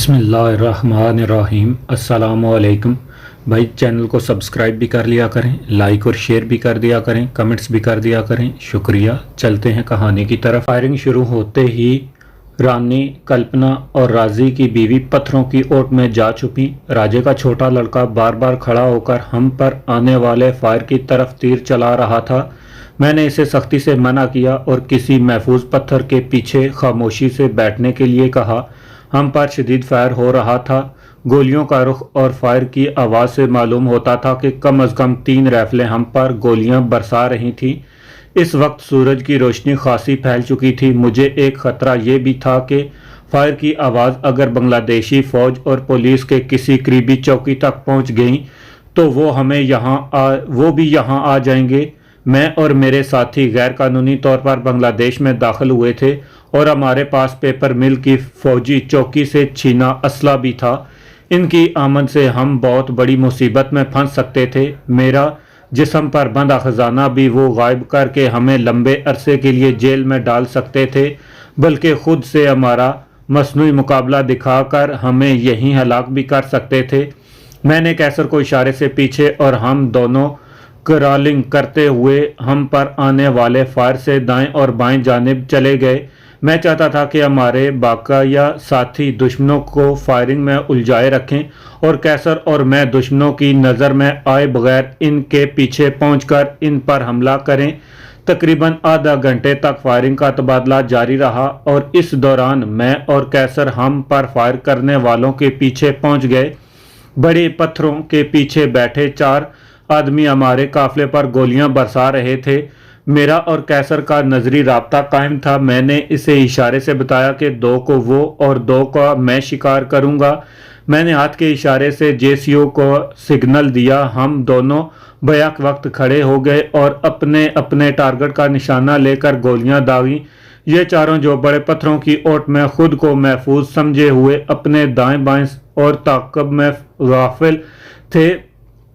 बिस्मिल्लाहिर्रहमानिर्रहीम। अस्सलामु अलैकुम। भाई चैनल को सब्सक्राइब भी कर लिया करें, लाइक और शेयर भी कर दिया करें, कमेंट्स भी कर दिया करें, शुक्रिया। चलते हैं कहानी की तरफ। फायरिंग शुरू होते ही रानी, कल्पना और राजी की बीवी पत्थरों की ओट में जा छुपी। राजे का छोटा लड़का बार बार खड़ा होकर हम पर आने वाले फायर की तरफ तीर चला रहा था। मैंने इसे सख्ती से मना किया और किसी महफूज पत्थर के पीछे खामोशी से बैठने के लिए कहा। हम पर शदीद फायर हो रहा था। गोलियों का रुख और फायर की आवाज़ से मालूम होता था कि कम अज़ कम 3 राइफलें हम पर गोलियां बरसा रही थीं। इस वक्त सूरज की रोशनी खासी फैल चुकी थी। मुझे एक ख़तरा ये भी था कि फायर की आवाज़ अगर बांग्लादेशी फ़ौज और पुलिस के किसी करीबी चौकी तक पहुंच गई तो वो भी यहाँ आ जाएंगे। मैं और मेरे साथी गैर कानूनी तौर पर बांग्लादेश में दाखिल हुए थे और हमारे पास पेपर मिल की फौजी चौकी से छीना असला भी था। इनकी आमद से हम बहुत बड़ी मुसीबत में फंस सकते थे। मेरा जिस्म पर बंधा खजाना भी वो गायब करके हमें लंबे अरसे के लिए जेल में डाल सकते थे, बल्कि खुद से हमारा मसनूई मुकाबला दिखाकर हमें यहीं हलाक भी कर सकते थे। मैंने कैसर को इशारे से पीछे और हम दोनों क्रॉलिंग करते हुए हम पर आने वाले फायर से दाएं और बाएं जानिब चले गए। मैं चाहता था कि हमारे बाकाया साथी दुश्मनों को फायरिंग में उलझाए रखें और कैसर और मैं दुश्मनों की नज़र में आए बगैर इनके पीछे पहुंचकर इन पर हमला करें। तकरीबन आधा घंटे तक फायरिंग का तबादला जारी रहा और इस दौरान मैं और कैसर हम पर फायर करने वालों के पीछे पहुंच गए। बड़े पत्थरों के पीछे बैठे 4 आदमी हमारे काफिले पर गोलियां बरसा रहे थे। मेरा और कैसर का नजरी राब्ता कायम था। मैंने इसे इशारे से बताया कि 2 को वो और 2 का मैं शिकार करूंगा। मैंने हाथ के इशारे से जेसीओ को सिग्नल दिया। हम दोनों बैक वक्त खड़े हो गए और अपने अपने टारगेट का निशाना लेकर गोलियां दागी। ये चारों जो बड़े पत्थरों की ओट में खुद को महफूज समझे हुए अपने दाएं बाएं और ताकब में गाफिल थे।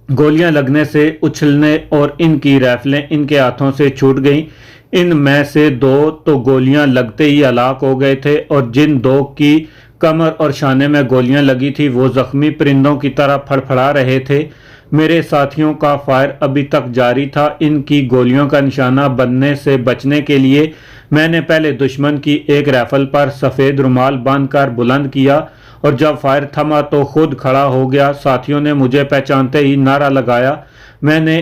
गोलियां लगने से उछलने और इनकी राइफलें इनके हाथों से छूट गईं। इन में से 2 तो गोलियां लगते ही हलाक हो गए थे और जिन 2 की कमर और शाने में गोलियां लगी थी वो जख्मी परिंदों की तरह फड़फड़ा रहे थे। मेरे साथियों का फायर अभी तक जारी था। इनकी गोलियों का निशाना बनने से बचने के लिए मैंने पहले दुश्मन की एक राइफल पर सफ़ेद रुमाल बांधकर बुलंद किया और जब फायर थमा तो खुद खड़ा हो गया। साथियों ने मुझे पहचानते ही नारा लगाया। मैंने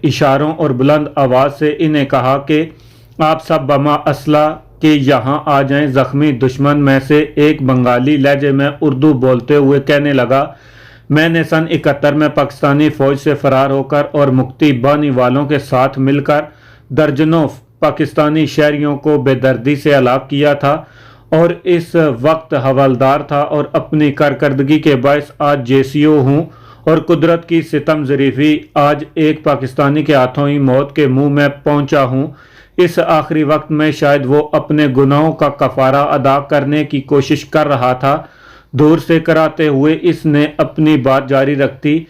इशारों और बुलंद आवाज़ से इन्हें कहा कि आप सब बमा असला के यहाँ आ जाएं। जख्मी दुश्मन में से एक बंगाली लहजे में उर्दू बोलते हुए कहने लगा, मैंने सन 71 में पाकिस्तानी फ़ौज से फरार होकर और मुक्ति बानी वालों के साथ मिलकर दर्जनों पाकिस्तानी शहरियों को बेदर्दी से हलाक किया था और इस वक्त हवलदार था और अपनी कारकर्दगी के बायस आज जेसीओ हूँ और कुदरत की सितम ज़रीफ़ी आज एक पाकिस्तानी के हाथों ही मौत के मुंह में पहुँचा हूँ। इस आखिरी वक्त में शायद वो अपने गुनाहों का कफ़ारा अदा करने की कोशिश कर रहा था। दूर से कराते हुए इसने अपनी बात जारी रखी।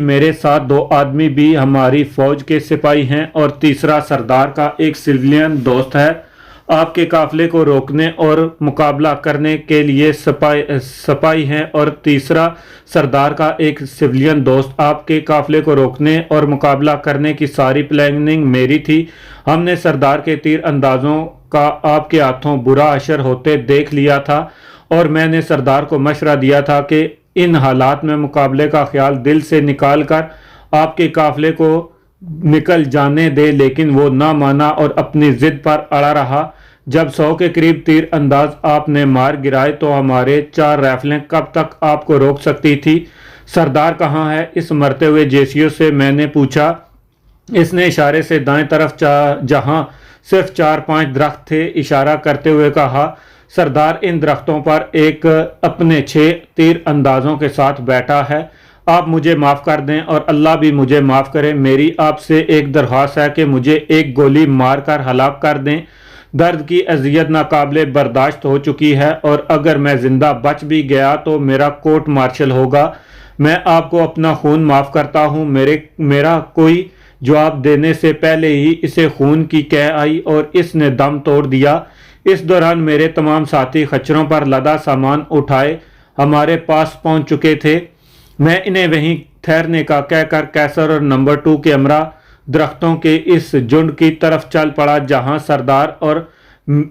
मेरे साथ 2 आदमी भी हमारी फ़ौज के सिपाही हैं और तीसरा सरदार का एक सिविलियन दोस्त है। आपके काफिले को रोकने और मुकाबला करने के लिए सिपाही हैं और तीसरा सरदार का एक सिविलियन दोस्त। आपके काफिले को रोकने और मुकाबला करने की सारी प्लानिंग मेरी थी। हमने सरदार के तीर अंदाजों का आपके हाथों बुरा असर होते देख लिया था और मैंने सरदार को मशवरा दिया था कि इन हालात में मुकाबले का ख्याल दिल से निकाल कर आपके काफिले को निकल जाने दे, लेकिन वो ना माना और अपनी जिद पर अड़ा रहा। जब 100 के करीब तीर अंदाज आपने मार गिराए तो हमारे 4 राइफलें कब तक आपको रोक सकती थी? सरदार कहाँ है? इस मरते हुए जेसीओ से मैंने पूछा। इसने इशारे से दाएं तरफ जहां सिर्फ 4-5 दरख्त थे इशारा करते हुए कहा, सरदार इन दरख्तों पर एक अपने 6 तीर अंदाजों के साथ बैठा है। आप मुझे माफ़ कर दें और अल्लाह भी मुझे माफ़ करे। मेरी आपसे एक दरख्वास्त है कि मुझे एक गोली मार कर हलाक कर दें। दर्द की अजियत नाकाबिले बर्दाश्त हो चुकी है और अगर मैं ज़िंदा बच भी गया तो मेरा कोर्ट मार्शल होगा। मैं आपको अपना खून माफ़ करता हूँ। मेरा कोई जवाब देने से पहले ही इसे खून की कह आई और इसने दम तोड़ दिया। इस दौरान मेरे तमाम साथी खच्चरों पर लदा सामान उठाए हमारे पास पहुंच चुके थे। मैं इन्हें वहीं ठहरने का कहकर कैसर और नंबर 2 के हमरा दरख्तों के इस झुंड की तरफ चल पड़ा जहां सरदार और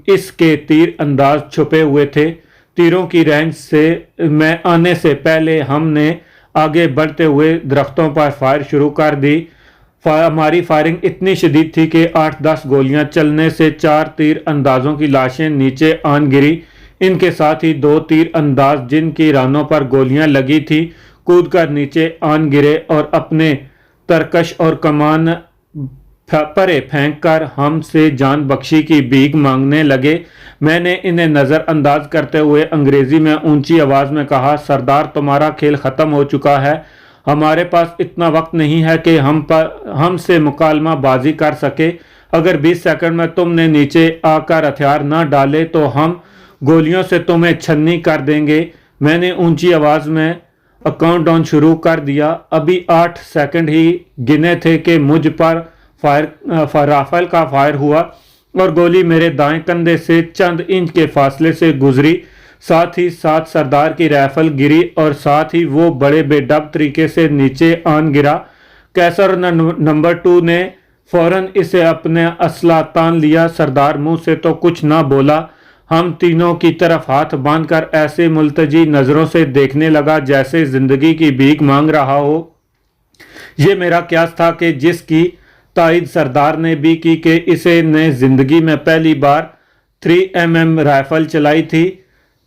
इसके तीर अंदाज छुपे हुए थे। तीरों की रेंज से मैं आने से पहले हमने आगे बढ़ते हुए दरख्तों पर फायर शुरू कर दी। हमारी फायरिंग इतनी शदीद थी कि 8-10 गोलियां चलने से 4 तीर अंदाजों की लाशें नीचे आन गिरी। इनके साथ ही 2 तीर अंदाज जिनकी रानों पर गोलियां लगी थी कूद कर नीचे आन गिरे और अपने तरकश और कमान परे फेंक कर हमसे जान बख्शी की भीख मांगने लगे। मैंने इन्हें नज़रअंदाज करते हुए अंग्रेजी में ऊंची आवाज़ में कहा, सरदार तुम्हारा खेल ख़त्म हो चुका है। हमारे पास इतना वक्त नहीं है कि हमसे मुकालमा बाजी कर सके। अगर 20 सेकंड में तुमने नीचे आकर हथियार न डाले तो हम गोलियों से तुम्हें छन्नी कर देंगे। मैंने ऊंची आवाज़ में काउंट डाउन शुरू कर दिया। अभी 8 सेकंड ही गिने थे कि मुझ पर राफेल का फायर हुआ और गोली मेरे दाएं कंधे से चंद इंच के फासले से गुजरी। साथ ही साथ सरदार की राइफल गिरी और साथ ही वो बड़े बेडब तरीके से नीचे आन गिरा। कैसर नंबर 2 ने फौरन इसे अपने असला तान लिया। सरदार मुंह से तो कुछ ना बोला। हम तीनों की तरफ हाथ बांधकर ऐसे मुल्तजी नजरों से देखने लगा जैसे जिंदगी की भीख मांग रहा हो। ये मेरा क्यास था कि जिसकी तायद सरदार ने भी की कि इसे ने जिंदगी में पहली बार 3mm राइफल चलाई थी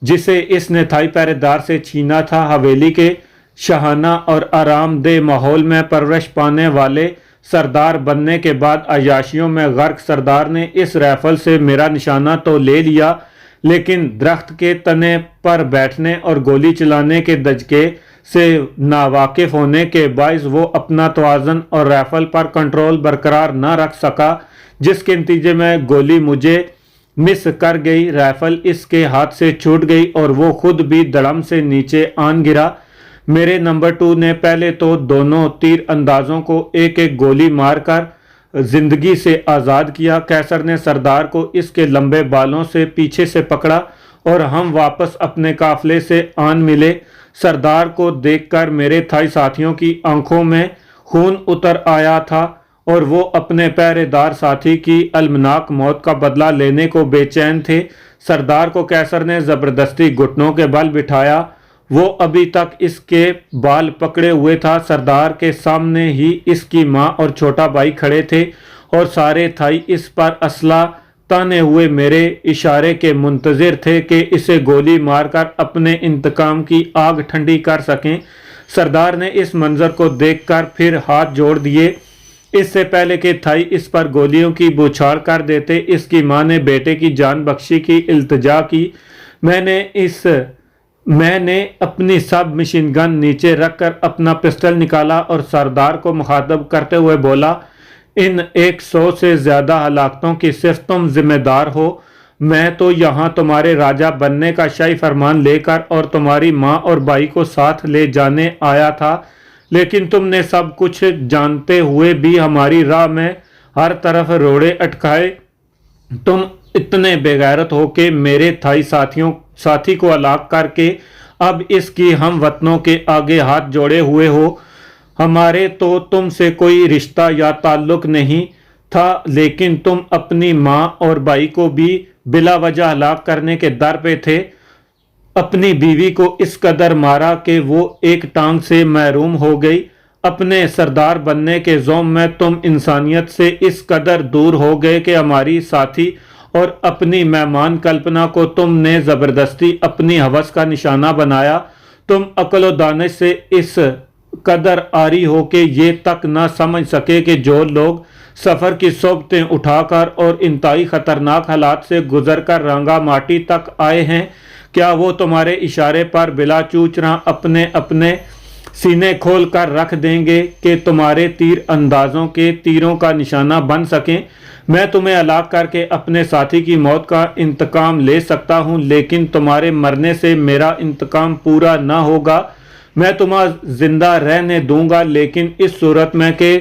जिसे इसने थाई पहरेदार से छीना था। हवेली के शाहाना और आरामदेह माहौल में परवरिश पाने वाले सरदार बनने के बाद अयाशियों में गर्क सरदार ने इस राइफल से मेरा निशाना तो ले लिया, लेकिन दरख्त के तने पर बैठने और गोली चलाने के दजके से नावाकिफ होने के बायस वो अपना तवाज़न और राइफल पर कंट्रोल बरकरार न रख सका, जिसके नतीजे में गोली मुझे मिस कर गई। राइफल इसके हाथ से छूट गई और वो खुद भी धड़म से नीचे आन गिरा। मेरे नंबर 2 ने पहले तो दोनों तीर अंदाजों को एक एक गोली मारकर जिंदगी से आज़ाद किया। कैसर ने सरदार को इसके लंबे बालों से पीछे से पकड़ा और हम वापस अपने काफिले से आन मिले। सरदार को देखकर मेरे थाई साथियों की आंखों में खून उतर आया था और वो अपने पहरेदार साथी की अलमनाक मौत का बदला लेने को बेचैन थे। सरदार को कैसर ने ज़बरदस्ती घुटनों के बल बिठाया। वो अभी तक इसके बाल पकड़े हुए था। सरदार के सामने ही इसकी माँ और छोटा भाई खड़े थे और सारे थाई इस पर असला ताने हुए मेरे इशारे के मुंतजिर थे कि इसे गोली मारकर अपने इंतकाम की आग ठंडी कर सकें। सरदार ने इस मंजर को देखकर फिर हाथ जोड़ दिए। इससे पहले कि थाई इस पर गोलियों की बौछार कर देते, इसकी मां ने बेटे की जान बख्शी की इल्तिजा की। मैंने अपनी सब मशीन गन नीचे रखकर अपना पिस्टल निकाला और सरदार को मुखातब करते हुए बोला, इन 100 से ज्यादा हलाकतों की सिर्फ तुम जिम्मेदार हो। मैं तो यहाँ तुम्हारे राजा बनने का शाही फरमान लेकर और तुम्हारी माँ और भाई को साथ ले जाने आया था, लेकिन तुमने सब कुछ जानते हुए भी हमारी राह में हर तरफ रोड़े अटकाए। तुम इतने बेगैरत हो कि मेरे थाई साथी को हलाक करके अब इसकी हम वतनों के आगे हाथ जोड़े हुए हो। हमारे तो तुमसे कोई रिश्ता या ताल्लुक नहीं था, लेकिन तुम अपनी माँ और भाई को भी बिला वजह हलाक करने के दर पे थे। अपनी बीवी को इस कदर मारा कि वो एक टांग से महरूम हो गई। अपने सरदार बनने के ज़ौम में तुम इंसानियत से इस कदर दूर हो गए कि हमारी साथी और अपनी मेहमान कल्पना को तुमने ज़बरदस्ती अपनी हवस का निशाना बनाया। तुम अक्ल व दानिश से इस कदर आरी हो कि ये तक न समझ सके कि जो लोग सफ़र की सोबतें उठाकर और इंतहाई ख़तरनाक हालात से गुजर कर रंगा माटी तक आए हैं, क्या वो तुम्हारे इशारे पर बिला चूचना अपने अपने सीने खोल कर रख देंगे कि तुम्हारे तीर अंदाजों के तीरों का निशाना बन सकें। मैं तुम्हें हलाक करके अपने साथी की मौत का इंतकाम ले सकता हूं, लेकिन तुम्हारे मरने से मेरा इंतकाम पूरा ना होगा। मैं तुम्हें जिंदा रहने दूंगा, लेकिन इस सूरत में कि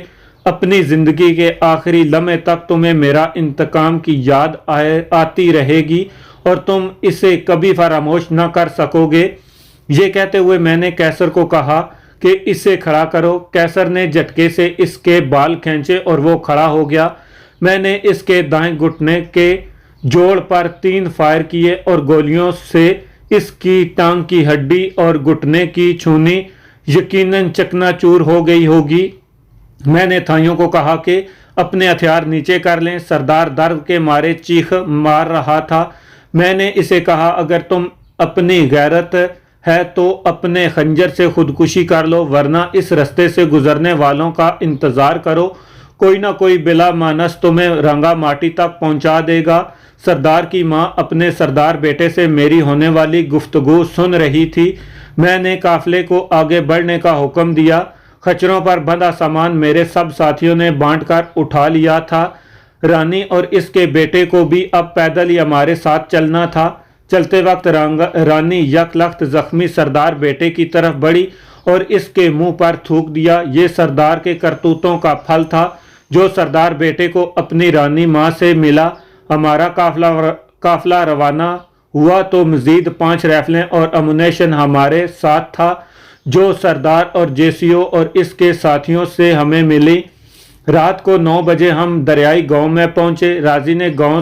अपनी ज़िंदगी के आखिरी लम्हे तक तुम्हें मेरा इंतकाम की याद आती रहेगी اور تم اسے کبھی فراموش نہ کر سکو گے۔ یہ کہتے ہوئے میں نے قیصر کو کہا کہ اسے کھڑا کرو۔ قیصر نے جھٹکے سے اس کے بال کھینچے اور وہ کھڑا ہو گیا۔ میں نے اس کے دائیں گھٹنے کے جوڑ پر 3 فائر کیے اور گولیوں سے اس کی ٹانگ کی ہڈی اور گھٹنے کی چھونی یقیناً چکنا چور ہو گئی ہوگی۔ میں نے تھائیوں کو کہا کہ اپنے ہتھیار نیچے کر لیں۔ سردار درد کے مارے چیخ مار رہا تھا۔ میں نے اسے کہا اگر تم اپنی غیرت ہے تو اپنے خنجر سے خودکشی کر لو، ورنہ اس رستے سے گزرنے والوں کا انتظار کرو، کوئی نہ کوئی بلا مانس تمہیں رنگا ماٹی تک پہنچا دے گا۔ سردار کی ماں اپنے سردار بیٹے سے میری ہونے والی گفتگو سن رہی تھی۔ میں نے قافلے کو آگے بڑھنے کا حکم دیا۔ خچروں پر بندھا سامان میرے سب ساتھیوں نے بانٹ کر اٹھا لیا تھا۔ رانی اور اس کے بیٹے کو بھی اب پیدل ہی ہمارے ساتھ چلنا تھا۔ چلتے وقت رانی یک لخت زخمی سردار بیٹے کی طرف بڑھی اور اس کے منہ پر تھوک دیا۔ یہ سردار کے کرتوتوں کا پھل تھا جو سردار بیٹے کو اپنی رانی ماں سے ملا۔ ہمارا قافلہ روانہ ہوا تو مزید 5 رائفلیں اور امونیشن ہمارے ساتھ تھا جو سردار اور جیسیو اور اس کے ساتھیوں سے ہمیں ملی۔ رات کو 9 بجے ہم دریائی گاؤں میں پہنچے۔ راضی نے گاؤں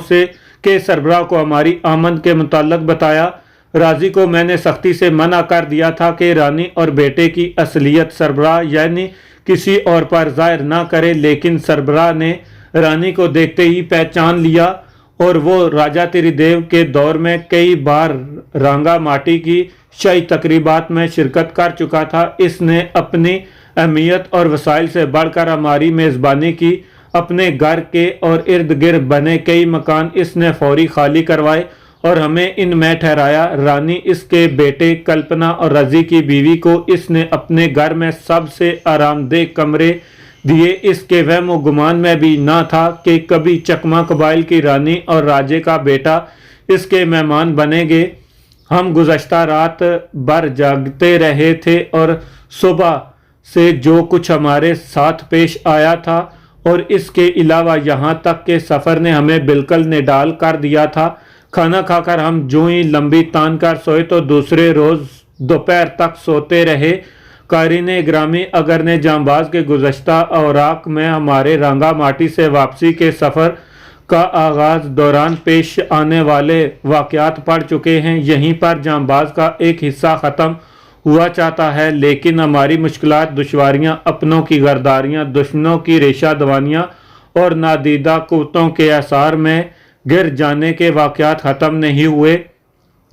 کے سربراہ کو ہماری آمد کے متعلق بتایا۔ راضی کو میں نے سختی سے منع کر دیا تھا کہ رانی اور بیٹے کی اصلیت سربراہ یعنی کسی اور پر ظاہر نہ کرے، لیکن سربراہ نے رانی کو دیکھتے ہی پہچان لیا اور وہ راجا تری دیو کے دور میں کئی بار رانگا ماٹی کی شاہی تقریبات میں شرکت کر چکا تھا۔ اس نے اپنی اہمیت اور وسائل سے بڑھ کر ہماری میزبانی کی۔ اپنے گھر کے اور ارد گرد بنے کئی مکان اس نے فوری خالی کروائے اور ہمیں ان میں ٹھہرایا۔ رانی، اس کے بیٹے کلپنا اور رضی کی بیوی کو اس نے اپنے گھر میں سب سے آرام دہ کمرے دیے۔ اس کے وہم و گمان میں بھی نہ تھا کہ کبھی چکما قبائل کی رانی اور راجے کا بیٹا اس کے مہمان بنیں گے۔ ہم گزشتہ رات بھر جاگتے رہے تھے اور صبح سے جو کچھ ہمارے ساتھ پیش آیا تھا اور اس کے علاوہ یہاں تک کہ سفر نے ہمیں بالکل نڈال کر دیا تھا۔ کھانا کھا کر ہم جو ہی لمبی تان کر سوئے تو دوسرے روز دوپہر تک سوتے رہے۔ قارئین گرامی، اگر نے جانباز کے گزشتہ اوراق میں ہمارے رانگا ماٹی سے واپسی کے سفر کا آغاز دوران پیش آنے والے واقعات پڑھ چکے ہیں، یہیں پر جانباز کا ایک حصہ ختم ہوا چاہتا ہے، لیکن ہماری مشکلات، دشواریاں، اپنوں کی غداریاں، دشمنوں کی ریشہ دوانیاں اور نادیدہ قوتوں کے اثار میں گر جانے کے واقعات ختم نہیں ہوئے،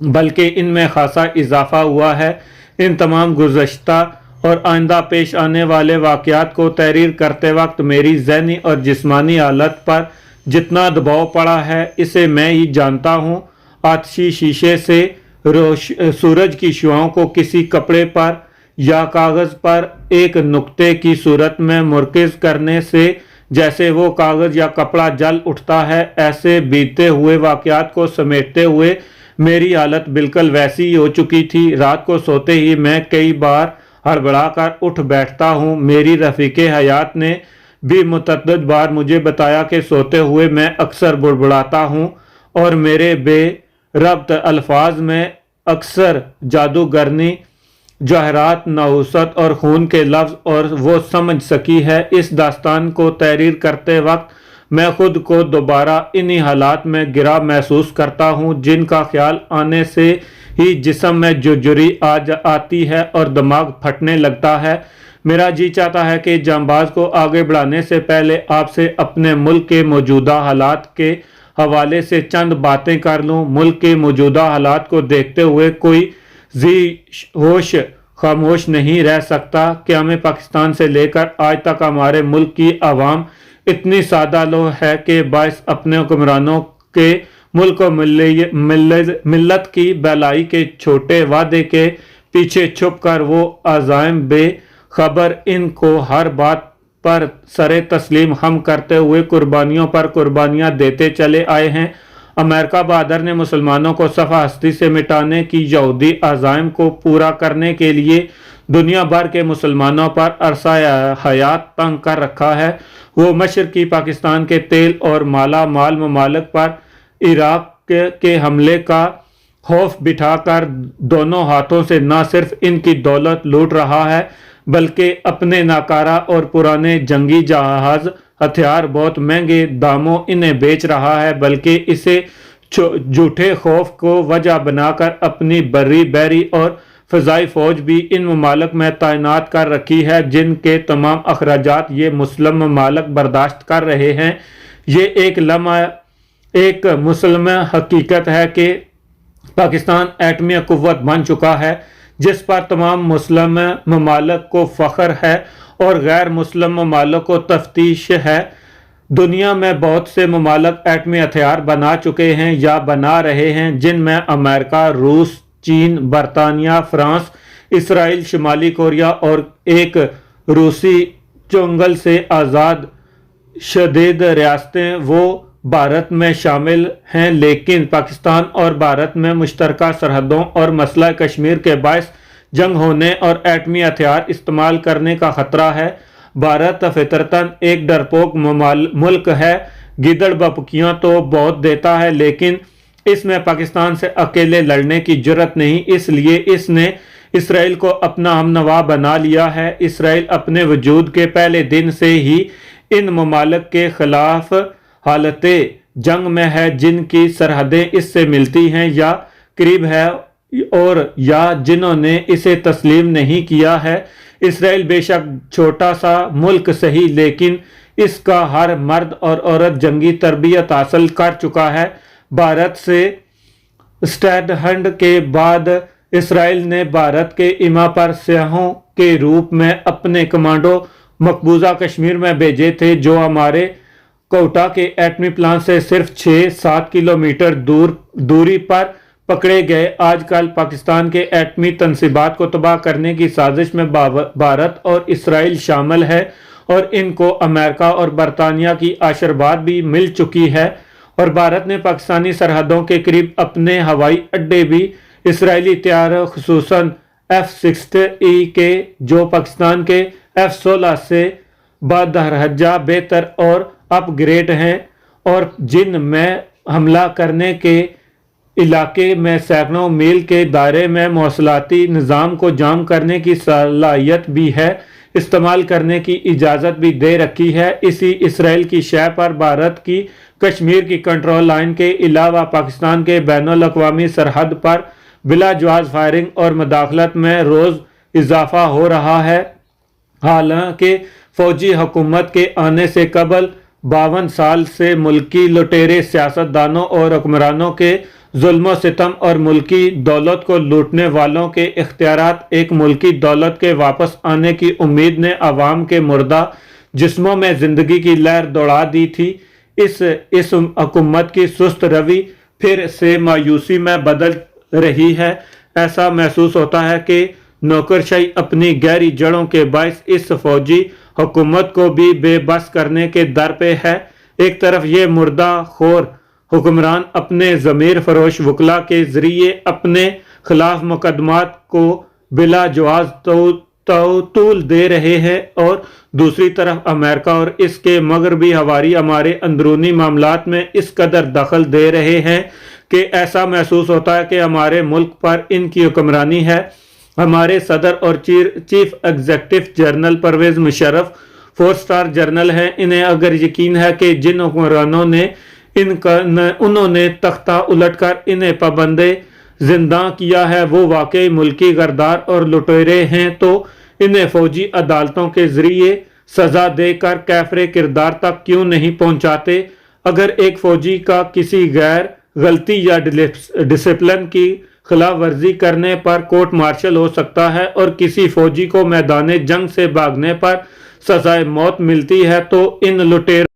بلکہ ان میں خاصا اضافہ ہوا ہے۔ ان تمام گزشتہ اور آئندہ پیش آنے والے واقعات کو تحریر کرتے وقت میری ذہنی اور جسمانی حالت پر جتنا دباؤ پڑا ہے اسے میں ہی جانتا ہوں۔ آتشی شیشے سے سورج کی شعاؤں کو کسی کپڑے پر یا کاغذ پر ایک نقطے کی صورت میں مرکز کرنے سے جیسے وہ کاغذ یا کپڑا جل اٹھتا ہے، ایسے بیتے ہوئے واقعات کو سمیٹتے ہوئے میری حالت بالکل ویسی ہی ہو چکی تھی۔ رات کو سوتے ہی میں کئی بار ہڑبڑا کر اٹھ بیٹھتا ہوں۔ میری رفیق حیات نے بھی متعدد بار مجھے بتایا کہ سوتے ہوئے میں اکثر بڑبڑاتا ہوں اور میرے بے ربط الفاظ میں اکثر جادوگرنی، جواہرات، نحوست اور خون کے لفظ اور وہ سمجھ سکی ہے۔ اس داستان کو تحریر کرتے وقت میں خود کو دوبارہ انہی حالات میں گرا محسوس کرتا ہوں جن کا خیال آنے سے ہی جسم میں جرجری آتی ہے اور دماغ پھٹنے لگتا ہے۔ میرا جی چاہتا ہے کہ جانباز کو آگے بڑھانے سے پہلے آپ سے اپنے ملک کے موجودہ حالات کے حوالے سے چند باتیں کر لوں۔ ملک کے موجودہ حالات کو دیکھتے ہوئے کوئی ذی ہوش خاموش نہیں رہ سکتا۔ قیام پاکستان سے لے کر آج تک ہمارے ملک کی عوام اتنی سادہ لوح ہے کہ باعث اپنے حکمرانوں کے ملک و ملت کی بھلائی کے چھوٹے وعدے کے پیچھے چھپ کر وہ عزائم بے خبر ان کو ہر بات پر سر تسلیم خم کرتے ہوئے قربانیوں پر قربانیاں دیتے چلے آئے ہیں۔ امریکہ بہادر نے مسلمانوں کو صفحہ ہستی سے مٹانے کی یہودی عزائم کو پورا کرنے کے لیے دنیا بھر کے مسلمانوں پر عرصہ حیات تنگ کر رکھا ہے۔ وہ مشرقی پاکستان کے تیل اور مالا مال ممالک پر، عراق کے حملے کا خوف بٹھا کر دونوں ہاتھوں سے نہ صرف ان کی دولت لوٹ رہا ہے بلکہ اپنے ناکارہ اور پرانے جنگی جہاز ہتھیار بہت مہنگے داموں انہیں بیچ رہا ہے، بلکہ اسے جھوٹے خوف کو وجہ بنا کر اپنی بری بحری اور فضائی فوج بھی ان ممالک میں تعینات کر رکھی ہے جن کے تمام اخراجات یہ مسلم ممالک برداشت کر رہے ہیں۔ یہ ایک مسلم حقیقت ہے کہ پاکستان ایٹمی قوت بن چکا ہے جس پر تمام مسلم ممالک کو فخر ہے اور غیر مسلم ممالک کو تفتیش ہے۔ دنیا میں بہت سے ممالک ایٹمی ہتھیار بنا چکے ہیں یا بنا رہے ہیں، جن میں امریکہ، روس، چین، برطانیہ، فرانس، اسرائیل، شمالی کوریا اور ایک روسی چنگل سے آزاد شدید ریاستیں وہ بھارت میں شامل ہیں، لیکن پاکستان اور بھارت میں مشترکہ سرحدوں اور مسئلہ کشمیر کے باعث جنگ ہونے اور ایٹمی ہتھیار استعمال کرنے کا خطرہ ہے۔ بھارت فطرتاً ایک ڈرپوک ملک ہے، گیدڑ بپکیاں تو بہت دیتا ہے، لیکن اس میں پاکستان سے اکیلے لڑنے کی جرت نہیں، اس لیے اس نے اسرائیل کو اپنا ہمنوا بنا لیا ہے۔ اسرائیل اپنے وجود کے پہلے دن سے ہی ان ممالک کے خلاف حالت جنگ میں ہے جن کی سرحدیں اس سے ملتی ہیں یا قریب ہے اور یا جنہوں نے اسے تسلیم نہیں کیا ہے۔ اسرائیل بے شک چھوٹا سا ملک صحیح، لیکن اس کا ہر مرد اور عورت جنگی تربیت حاصل کر چکا ہے۔ بھارت سے اسٹیٹ ہنڈ کے بعد اسرائیل نے بھارت کے ایما پر سیاحوں کے روپ میں اپنے کمانڈو مقبوضہ کشمیر میں بھیجے تھے جو ہمارے کوئٹہ کے ایٹمی پلانٹ سے صرف 6-7 کلومیٹر دوری پر پکڑے گئے۔ آج کل پاکستان کے ایٹمی تنصیبات کو تباہ کرنے کی سازش میں بھارت اور اسرائیل شامل ہے اور ان کو امریکہ اور برطانیہ کی آشرواد بھی مل چکی ہے، اور بھارت نے پاکستانی سرحدوں کے قریب اپنے ہوائی اڈے بھی اسرائیلی طیاروں خصوصاً F-16E کے جو پاکستان کے F-16 سے بدرجہ بہتر اور اپ گریڈ ہیں اور جن میں حملہ کرنے کے علاقے میں سینکڑوں میل کے دائرے میں مواصلاتی نظام کو جام کرنے کی صلاحیت بھی ہے، استعمال کرنے کی اجازت بھی دے رکھی ہے۔ اسی اسرائیل کی شہ پر بھارت کی کشمیر کی کنٹرول لائن کے علاوہ پاکستان کے بین الاقوامی سرحد پر بلا جواز فائرنگ اور مداخلت میں روز اضافہ ہو رہا ہے۔ حالانکہ فوجی حکومت کے آنے سے قبل 52 سال سے ملکی لٹیرے سیاستدانوں اور حکمرانوں کے ظلم و ستم اور ملکی دولت کو لوٹنے والوں کے اختیارات ایک ملکی دولت کے واپس آنے کی امید نے عوام کے مردہ جسموں میں زندگی کی لہر دوڑا دی تھی۔ اس حکومت کی سست روی پھر سے مایوسی میں بدل رہی ہے۔ ایسا محسوس ہوتا ہے کہ نوکرشاہی اپنی گہری جڑوں کے باعث اس فوجی حکومت کو بھی بے بس کرنے کے در پہ ہے۔ ایک طرف یہ مردہ خور حکمران اپنے ضمیر فروش وکلا کے ذریعے اپنے خلاف مقدمات کو بلا جواز طول دے رہے ہیں اور دوسری طرف امریکہ اور اس کے مغربی حواری ہمارے اندرونی معاملات میں اس قدر دخل دے رہے ہیں کہ ایسا محسوس ہوتا ہے کہ ہمارے ملک پر ان کی حکمرانی ہے۔ ہمارے صدر اور chief executive general Pervez Musharraf 4 star general ہیں۔ انہیں اگر یقین ہے کہ جن حکمرانوں نے انہوں نے تختہ الٹ کر انہیں پابندے زنداں کیا ہے وہ واقعی ملکی غدار اور لٹیرے ہیں تو انہیں فوجی عدالتوں کے ذریعے سزا دے کر کیفر کردار تک کیوں نہیں پہنچاتے؟ اگر ایک فوجی کا کسی غیر غلطی یا ڈسپلن کی خلاف ورزی کرنے پر کورٹ مارشل ہو سکتا ہے اور کسی فوجی کو میدان جنگ سے بھاگنے پر سزائے موت ملتی ہے تو ان لٹیروں